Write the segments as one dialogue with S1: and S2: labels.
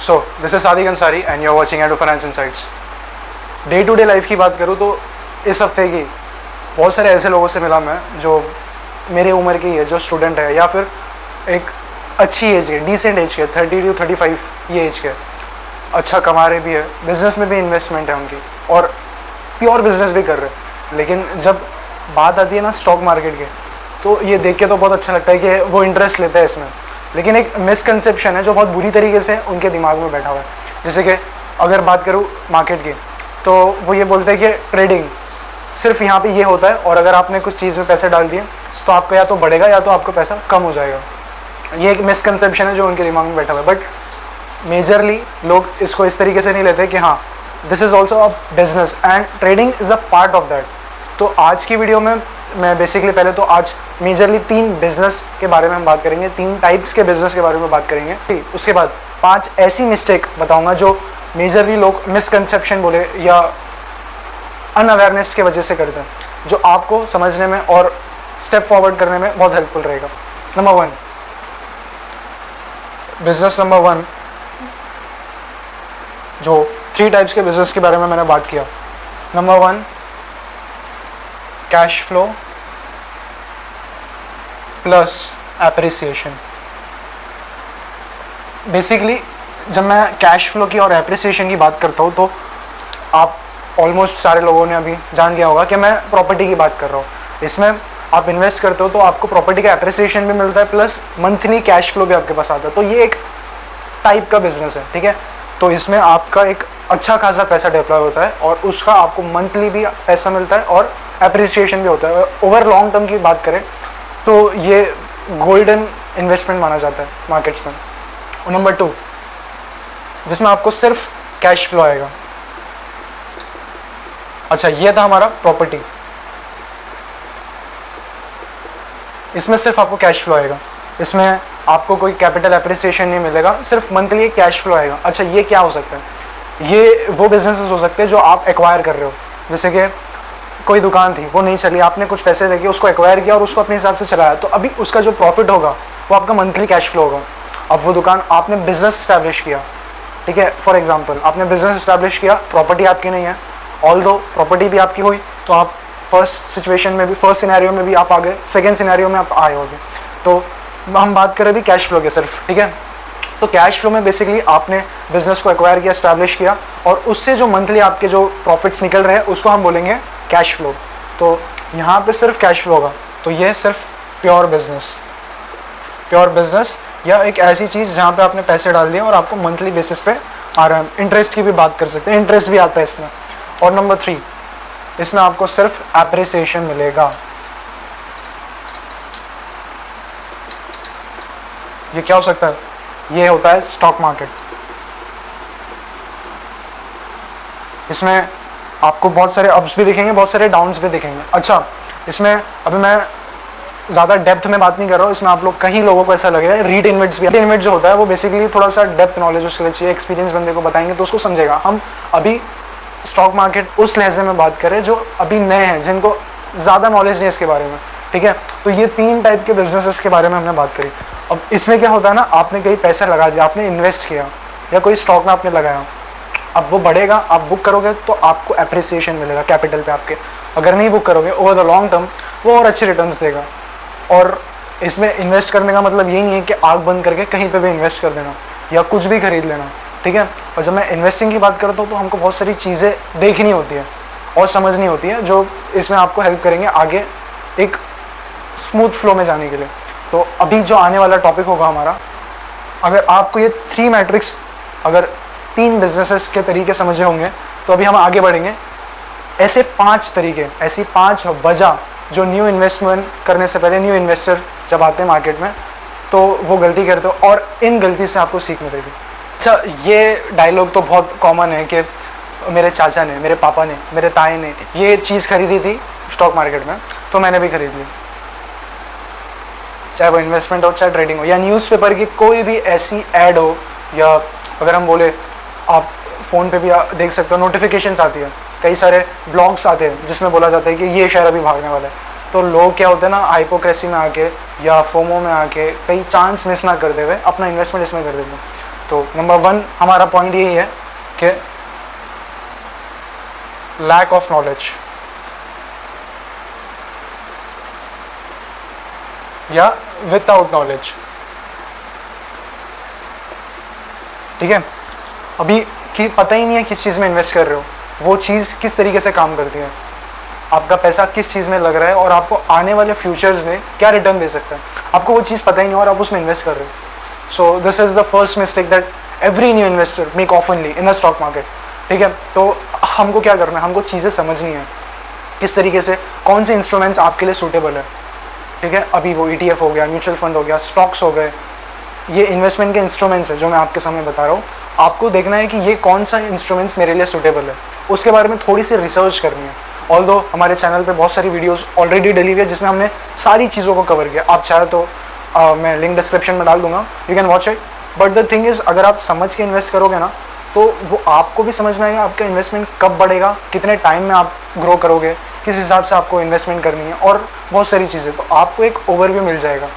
S1: So this is Sadiq Ansari and you are watching Ado Finance Insights. Day to day life की बात करूँ तो इस हफ्ते की बहुत सारे ऐसे लोगों से मिला मैं जो मेरे उम्र की है, जो स्टूडेंट है या फिर एक अच्छी एज के, डिसेंट एज के, 30 to 35 ये एज के, अच्छा कमा रहे भी है, बिजनेस में भी इन्वेस्टमेंट है उनकी और प्योर बिजनेस भी कर रहे हैं। लेकिन जब बात आती है ना स्टॉक मार्केट के, तो ये देख के तो बहुत अच्छा लगता है कि वो इंटरेस्ट लेते हैं इसमें, लेकिन एक मिसकंसेप्शन है जो बहुत बुरी तरीके से उनके दिमाग में बैठा हुआ है। जैसे कि अगर बात करूँ मार्केट की, तो वो ये बोलते हैं कि ट्रेडिंग सिर्फ यहाँ पे ये होता है और अगर आपने कुछ चीज़ में पैसे डाल दिए तो आपका या तो बढ़ेगा या तो आपका पैसा कम हो जाएगा। ये एक मिसकंसेप्शन है जो उनके दिमाग में बैठा हुआ है। बट मेजरली लोग इसको इस तरीके से नहीं लेते कि हाँ this is also a business and trading is a part of that. तो आज की वीडियो में मैं बेसिकली पहले तो आज मेजरली 3 बिजनेस के बारे में हम बात करेंगे, 3 टाइप्स के बिजनेस के बारे में बात करेंगे। उसके बाद 5 ऐसी मिस्टेक बताऊंगा जो मेजरली लोग मिसकंसेप्शन बोले या अनअवेयरनेस की वजह से करते हैं, जो आपको समझने में और स्टेप फॉरवर्ड करने में बहुत हेल्पफुल रहेगा। नंबर 1, बिजनेस नंबर 1, जो 3 टाइप्स के बिजनेस के बारे में मैंने बात किया। Number 1, cash flow plus appreciation. Basically जब मैं कैश फ्लो की और एप्रिसिएशन की बात करता हूँ तो आप ऑलमोस्ट सारे लोगों ने अभी जान लिया होगा कि मैं प्रॉपर्टी की बात कर रहा हूँ। इसमें आप इन्वेस्ट करते हो तो आपको प्रॉपर्टी का एप्रिसिएशन भी मिलता है प्लस मंथली कैश फ्लो भी आपके पास आता है। तो ये एक टाइप का बिजनेस है, ठीक है। तो इसमें आपका एक अच्छा खासा पैसा डिप्लॉय होता है और उसका आपको मंथली भी पैसा मिलता है और एप्रिसिएशन भी होता है। ओवर लॉन्ग टर्म की बात करें तो ये गोल्डन इन्वेस्टमेंट माना जाता है मार्केट्स में। नंबर 2, जिसमें आपको सिर्फ कैश फ्लो आएगा। अच्छा, ये था हमारा प्रॉपर्टी, इसमें सिर्फ आपको कैश फ्लो आएगा, इसमें आपको कोई कैपिटल एप्रिसिएशन नहीं मिलेगा, सिर्फ मंथली कैश फ्लो आएगा। अच्छा, ये क्या हो सकता है? ये वो बिजनेसेस हो सकते हैं जो आप एक्वायर कर रहे हो। जैसे कि कोई दुकान थी, वो नहीं चली, आपने कुछ पैसे देके उसको एक्वायर किया और उसको अपने हिसाब से चलाया, तो अभी उसका जो प्रॉफिट होगा वो आपका मंथली कैश फ्लो होगा। अब वो दुकान आपने बिजनेस इस्टेब्लिश किया, ठीक है, फॉर एग्जांपल आपने बिजनेस इस्टेब्लिश किया, प्रॉपर्टी आपकी नहीं है, ऑल्दो प्रॉपर्टी भी आपकी हुई तो आप फर्स्ट सिचुएशन में भी, फर्स्ट सिनेरियो में भी आप आ गए, सेकेंड सिनेरियो में आप आए होगे। तो हम बात करें अभी कैश फ्लो के सिर्फ, ठीक है। तो कैश फ्लो में बेसिकली आपने बिजनेस को एक्वायर किया, इस्टेब्लिश किया और उससे जो मंथली आपके जो प्रॉफिट्स निकल रहे हैं उसको हम बोलेंगे कैश फ्लो। तो यहाँ पे सिर्फ कैश फ्लो होगा। तो ये सिर्फ प्योर बिजनेस या एक ऐसी चीज़ जहाँ पे आपने पैसे डाल दिए और आपको मंथली बेसिस पे आ रहा है। इंटरेस्ट की भी बात कर सकते हैं, इंटरेस्ट भी आता है इसमें। और नंबर 3, इसमें आपको सिर्फ एप्रिसिएशन मिलेगा। ये क्या हो सकता है? ये होता है स्टॉक मार्केट। इसमें आपको बहुत सारे अप्स भी दिखेंगे, बहुत सारे डाउन्स भी दिखेंगे। अच्छा, इसमें अभी मैं ज़्यादा डेप्थ में बात नहीं कर रहा हूँ, इसमें आप लोग कहीं लोगों को ऐसा लगेगा रीट इन्वेस्ट भी। इन्वेस्ट जो होता है वो बेसिकली थोड़ा सा डेप्थ नॉलेज उसके लिए चाहिए, एक्सपीरियंस बंदे को बताएंगे तो उसको समझेगा। हम अभी स्टॉक मार्केट उस लहजे में बात करें जो अभी नए हैं, जिनको ज़्यादा नॉलेज नहीं है इसके बारे में, ठीक है। तो ये 3 टाइप के बिजनेसेस के बारे में हमने बात करी। अब इसमें क्या होता है ना, आपने कहीं पैसा लगा दिया, आपने इन्वेस्ट किया या कोई स्टॉक में आपने लगाया, अब वो बढ़ेगा, आप बुक करोगे तो आपको एप्रिसिएशन मिलेगा कैपिटल पे आपके। अगर नहीं बुक करोगे ओवर द लॉन्ग टर्म वो और अच्छे रिटर्न्स देगा। और इसमें इन्वेस्ट करने का मतलब यही नहीं है कि आग बंद करके कहीं पे भी इन्वेस्ट कर देना या कुछ भी खरीद लेना, ठीक है। और जब मैं इन्वेस्टिंग की बात करता हूँ तो हमको बहुत सारी चीज़ें देखनी होती है और समझनी होती है जो इसमें आपको हेल्प करेंगे आगे एक स्मूथ फ्लो में जाने के लिए। तो अभी जो आने वाला टॉपिक होगा हमारा, अगर आपको ये 3 मैट्रिक्स, अगर 3 बिजनेसेस के तरीके समझे होंगे तो अभी हम आगे बढ़ेंगे। ऐसे 5 तरीके, ऐसी 5 वजह जो न्यू इन्वेस्टमेंट करने से पहले, न्यू इन्वेस्टर जब आते हैं मार्केट में तो वो गलती करते हो और इन गलती से आपको सीख मिलेगी। अच्छा, ये डायलॉग तो बहुत कॉमन है कि मेरे चाचा ने, मेरे पापा ने, मेरे ताए ने ये चीज़ खरीदी थी स्टॉक मार्केट में तो मैंने भी खरीद ली। चाहे वो इन्वेस्टमेंट हो, चाहे ट्रेडिंग हो, या न्यूज़पेपर की कोई भी ऐसी ऐड हो, या अगर हम बोले आप फ़ोन पे भी देख सकते हो नोटिफिकेशंस आती है, कई सारे ब्लॉग्स आते हैं जिसमें बोला जाता है कि ये शेयर अभी भागने वाला है। तो लोग क्या होते हैं ना, हाइपोक्रेसी में आके या फोमो में आके कई चांस मिस ना करते हुए अपना इन्वेस्टमेंट इसमें कर देते हैं। तो नंबर 1 हमारा पॉइंट यही है कि लैक ऑफ नॉलेज या विदाउट नॉलेज। ठीक है, अभी कि पता ही नहीं है किस चीज़ में इन्वेस्ट कर रहे हो, वो चीज़ किस तरीके से काम करती है, आपका पैसा किस चीज़ में लग रहा है और आपको आने वाले फ्यूचर्स में क्या रिटर्न दे सकता है, आपको वो चीज़ पता ही नहीं और आप उसमें इन्वेस्ट कर रहे हो। So this is the first mistake that every new investor make ऑफनली in the stock market. ठीक है, तो हमको क्या करना है, हमको चीज़ें समझनी है किस तरीके से कौन से इंस्ट्रूमेंट्स आपके लिए सूटेबल है। ठीक है, अभी वो ETF हो गया, म्यूचुअल फंड हो गया, स्टॉक्स हो गए, ये इन्वेस्टमेंट के इंस्ट्रूमेंट्स हैं जो मैं आपके सामने बता रहा हूँ। आपको देखना है कि ये कौन सा इंस्ट्रूमेंट्स मेरे लिए सूटेबल है, उसके बारे में थोड़ी सी रिसर्च करनी है। ऑल्दो हमारे चैनल पे बहुत सारी वीडियोस ऑलरेडी डली हुई है जिसमें हमने सारी चीज़ों को कवर किया, आप चाहे तो मैं लिंक डिस्क्रिप्शन में डाल दूंगा, you can watch it. But the thing is, अगर आप समझ के इन्वेस्ट करोगे ना तो वो आपको भी समझ में आएगा आपका इन्वेस्टमेंट कब बढ़ेगा, कितने टाइम में आप ग्रो करोगे, किस हिसाब से आपको इन्वेस्टमेंट करनी है और बहुत सारी चीज़ें, तो आपको एक ओवरव्यू मिल जाएगा।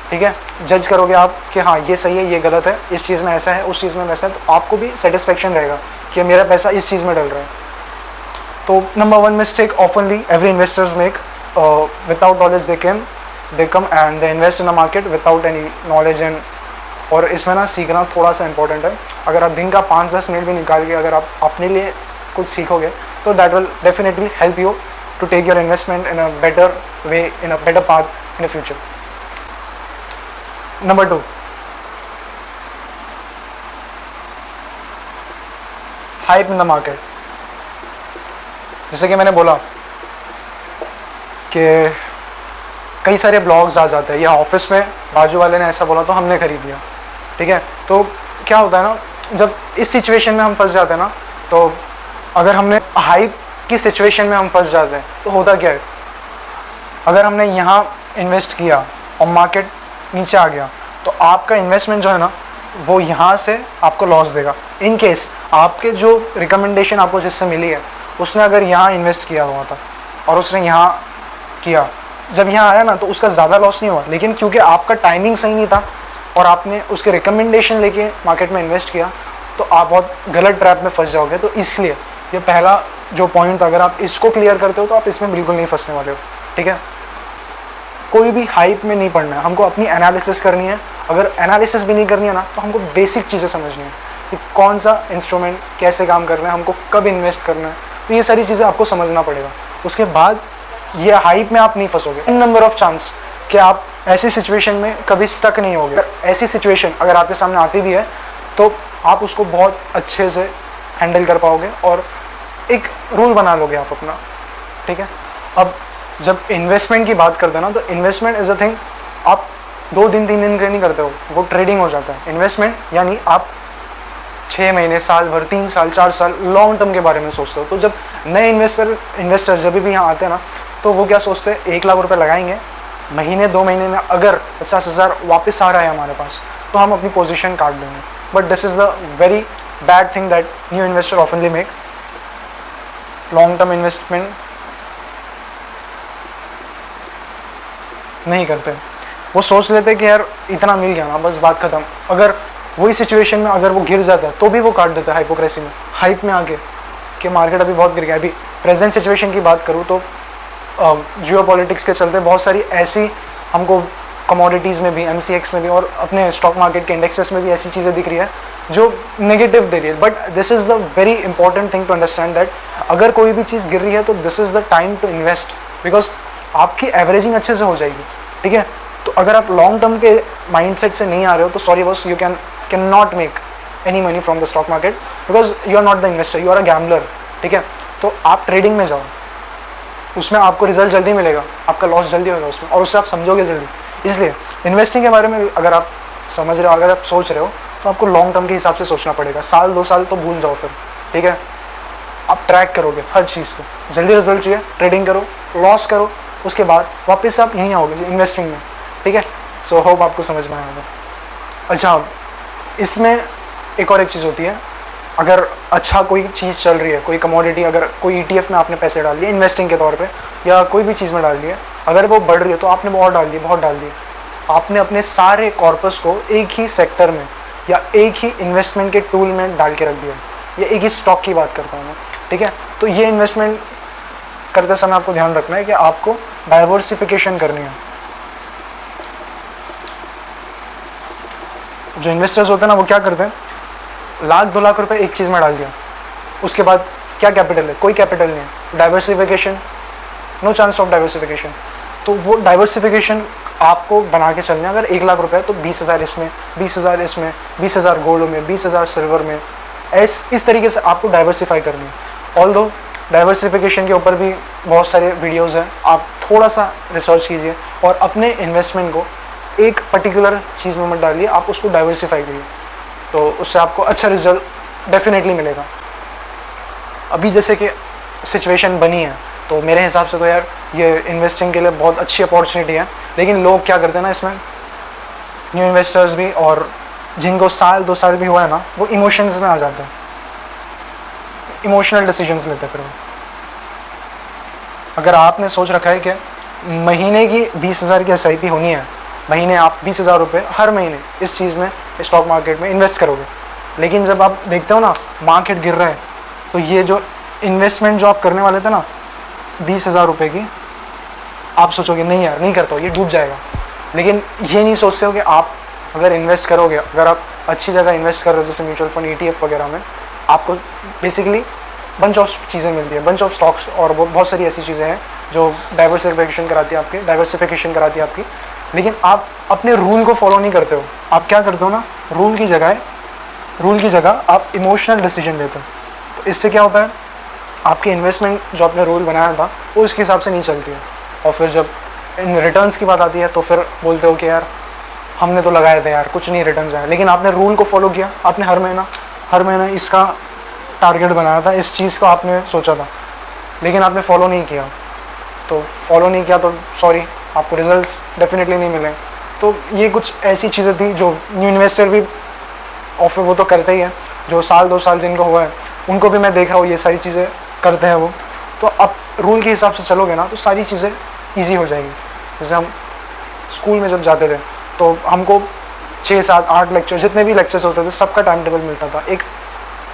S1: ठीक है, जज करोगे आप कि हाँ ये सही है, ये गलत है, इस चीज़ में ऐसा है, उस चीज़ में वैसा है, तो आपको भी सेटिस्फेक्शन रहेगा कि मेरा पैसा इस चीज़ में डल रहा है। तो number 1 mistake ऑफनली every investors make, without knowledge they come and they invest in the market without any knowledge and. और इसमें ना सीखना थोड़ा सा इंपॉर्टेंट है। अगर आप दिन का 5-10 मिनट भी निकाल के अगर आप अपने लिए कुछ सीखोगे तो that will definitely help you to take your investment in a better way, in a better path in the future. Number 2, hype in the market. जैसे कि मैंने बोला कि कई सारे ब्लॉग्स आ जाते हैं, या ऑफिस में बाजू वाले ने ऐसा बोला तो हमने खरीद लिया। ठीक है, तो क्या होता है ना, जब इस सिचुएशन में हम फंस जाते हैं ना, तो अगर हमने हाइप की सिचुएशन में हम फंस जाते हैं तो होता क्या है, अगर हमने यहाँ इन्वेस्ट किया और मार्केट नीचे आ गया तो आपका इन्वेस्टमेंट जो है ना वो यहाँ से आपको लॉस देगा। इन केस आपके जो रिकमेंडेशन आपको जिससे मिली है उसने अगर यहाँ इन्वेस्ट किया हुआ था और उसने यहाँ किया, जब यहाँ आया ना तो उसका ज़्यादा लॉस नहीं हुआ, लेकिन क्योंकि आपका टाइमिंग सही नहीं था और आपने उसके रिकमेंडेशन लेके मार्केट में इन्वेस्ट किया तो आप बहुत गलत ट्रैप में फंस जाओगे। तो इसलिए ये पहला जो पॉइंट था, अगर आप इसको क्लियर करते हो तो आप इसमें बिल्कुल नहीं फंसने वाले हो। ठीक है, कोई भी हाइप में नहीं पड़ना है, हमको अपनी एनालिसिस करनी है। अगर एनालिसिस भी नहीं करनी है ना तो हमको बेसिक चीज़ें समझनी है कि कौन सा इंस्ट्रूमेंट कैसे काम करना है, हमको कब इन्वेस्ट करना है, तो ये सारी चीज़ें आपको समझना पड़ेगा। उसके बाद ये हाइप में आप नहीं फंसोगे। इन नंबर ऑफ चांस कि आप ऐसी सिचुएशन में कभी स्टक नहीं होगे। ऐसी सिचुएशन अगर आपके सामने आती भी है तो आप उसको बहुत अच्छे से हैंडल कर पाओगे और एक रूल बना लोगे आप अपना। ठीक है, अब जब इन्वेस्टमेंट की बात करते हैं ना, तो इन्वेस्टमेंट इज़ अ थिंग आप 2 दिन 3 दिन के नहीं करते हो, वो ट्रेडिंग हो जाता है। इन्वेस्टमेंट यानी आप 6 महीने, साल भर, 3 साल, 4 साल लॉन्ग टर्म के बारे में सोचते हो। तो जब नए इन्वेस्टर जब भी यहाँ आते हैं ना तो वो क्या सोचते हैं, 1 लाख रुपए लगाएंगे, महीने 2 महीने में अगर 50,000 वापस आ रहा है हमारे पास तो हम अपनी पोजीशन काट देंगे। But this is the very bad thing that new investor ऑफनली make. Long term investment नहीं करते, वो सोच लेते कि यार इतना मिल गया ना, बस बात खत्म। अगर वही सिचुएशन में अगर वो गिर जाता है तो भी वो काट देता है हाइपोक्रेसी में, हाइप में आके कि मार्केट अभी बहुत गिर गया। अभी प्रेजेंट सिचुएशन की बात करूँ तो जियो पॉलिटिक्स के चलते बहुत सारी ऐसी हमको कमोडिटीज़ में भी, MCX में भी और अपने स्टॉक मार्केट के इंडेक्सेस में भी ऐसी चीज़ें दिख रही है जो नेगेटिव दे रही है। But this is the very important thing to understand that अगर कोई भी चीज़ गिर रही है तो this is the time to invest, because आपकी एवरेजिंग अच्छे से हो जाएगी। ठीक है, तो अगर आप लॉन्ग टर्म के माइंडसेट से नहीं आ रहे हो तो sorry boss, you can not make any money from the stock market because you are not the investor, you are a gambler. ठीक है, तो आप ट्रेडिंग में जाओ, उसमें आपको रिजल्ट जल्दी मिलेगा, आपका लॉस जल्दी होगा उसमें और उससे आप समझोगे जल्दी। इसलिए इन्वेस्टिंग के बारे में अगर आप समझ रहे हो, अगर आप सोच रहे हो तो आपको लॉन्ग टर्म के हिसाब से सोचना पड़ेगा। साल 2 साल तो भूल जाओ फिर। ठीक है, आप ट्रैक करोगे हर चीज़ को, जल्दी रिजल्ट चाहिए, ट्रेडिंग करो, लॉस करो, उसके बाद वापस आप यहीं आओगे इन्वेस्टिंग में। ठीक है, सो होप आपको समझ में आया होगा। अच्छा, इसमें एक और एक चीज़ होती है, अगर अच्छा कोई चीज़ चल रही है, कोई कमोडिटी, अगर कोई ETF में आपने पैसे डाल दिए इन्वेस्टिंग के तौर पे या कोई भी चीज़ में डाल दिए, अगर वो बढ़ रही है तो आपने बहुत डाल दिए, आपने अपने सारे कॉर्पस को एक ही सेक्टर में या एक ही इन्वेस्टमेंट के टूल में डाल के रख दिया, या एक ही स्टॉक की बात करता हूँ मैं, ठीक है। तो ये इन्वेस्टमेंट करते समय आपको ध्यान रखना है कि आपको डाइवर्सिफिकेशन करनी है। जो इन्वेस्टर्स होते हैं ना वो क्या करते हैं, 1,00,000-2,00,000 रुपए एक चीज़ में डाल दिया, उसके बाद क्या कैपिटल है, कोई कैपिटल नहीं है, diversification, no chance of diversification. तो वो डाइवर्सिफिकेशन आपको बना के चलना है। अगर 1,00,000 रुपए है तो 20,000 इसमें, 20,000 इसमें, 20,000 गोल्ड में, 20,000 सिल्वर में, इस तरीके से आपको डाइवर्सिफाई करनी है। ऑल्दो डाइवर्सिफिकेशन के ऊपर भी बहुत सारे वीडियोज़ हैं, आप थोड़ा सा रिसर्च कीजिए और अपने इन्वेस्टमेंट को एक पर्टिकुलर चीज़ में मत डालिए, आप उसको डाइवर्सिफाई करिए, तो उससे आपको अच्छा रिजल्ट डेफिनेटली मिलेगा। अभी जैसे कि सिचुएशन बनी है तो मेरे हिसाब से तो यार ये इन्वेस्टिंग के लिए बहुत अच्छी अपॉर्चुनिटी है, लेकिन लोग क्या करते हैं ना इसमें, न्यू इन्वेस्टर्स भी और जिनको 1-2 साल भी हुआ है ना, वो इमोशंस में आ जाते हैं, इमोशनल डिसीजंस लेते हैं फिर वो। अगर आपने सोच रखा है कि महीने की 20,000 की SIP होनी है, महीने आप 20,000 रुपये हर महीने इस चीज़ में, स्टॉक मार्केट में इन्वेस्ट करोगे, लेकिन जब आप देखते हो ना मार्केट गिर रहा है, तो ये जो इन्वेस्टमेंट जो आप करने वाले थे ना 20,000 रुपये की, आप सोचोगे नहीं यार नहीं करता हूँ, ये डूब जाएगा। लेकिन ये नहीं सोचते हो कि आप अगर इन्वेस्ट करोगे, अगर आप अच्छी जगह इन्वेस्ट कर रहे हो जैसे म्यूचुअल फंड, ETF वगैरह में, आपको बेसिकली बंच ऑफ चीज़ें मिलती है, बंच ऑफ स्टॉक्स और बहुत सारी ऐसी चीज़ें हैं जो डाइवर्सिफिकेशन कराती है आपकी। लेकिन आप अपने रूल को फॉलो नहीं करते हो, आप क्या करते हो ना, रूल की जगह आप इमोशनल डिसीजन लेते हो। तो इससे क्या होता है, आपकी इन्वेस्टमेंट जो आपने रूल बनाया था वो इसके हिसाब से नहीं चलती है, और फिर जब इन रिटर्न्स की बात आती है तो फिर बोलते हो कि यार हमने तो लगाए थे यार, कुछ नहीं रिटर्न्स आए, लेकिन आपने रूल को फॉलो किया, आपने हर महीना इसका टारगेट बनाया था, इस चीज़ को आपने सोचा था, लेकिन आपने फॉलो नहीं किया, तो सॉरी, आपको रिजल्ट्स डेफिनेटली नहीं मिले। तो ये कुछ ऐसी चीज़ें थी जो न्यू इन्वेस्टर भी ऑफर वो तो करते ही हैं, जो 1-2 साल जिनको हुआ है उनको भी मैं देख रहा हूँ ये सारी चीज़ें करते हैं वो। तो अब रूल के हिसाब से चलोगे ना तो सारी चीज़ें ईजी हो जाएंगी। जैसे हम स्कूल में जब जाते थे तो हमको 6-7-8 लेक्चर, जितने भी लेक्चर्स होते थे सबका टाइम टेबल मिलता था, एक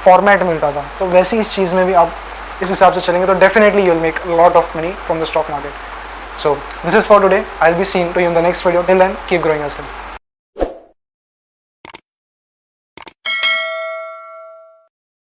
S1: फॉर्मेट मिलता था। तो वैसे इस चीज़ में भी आप इस हिसाब से चलेंगे तो definitely you will make lot of money from the stock market. So this is for today. I'll be seeing to you in the next video. Till then, keep growing yourself.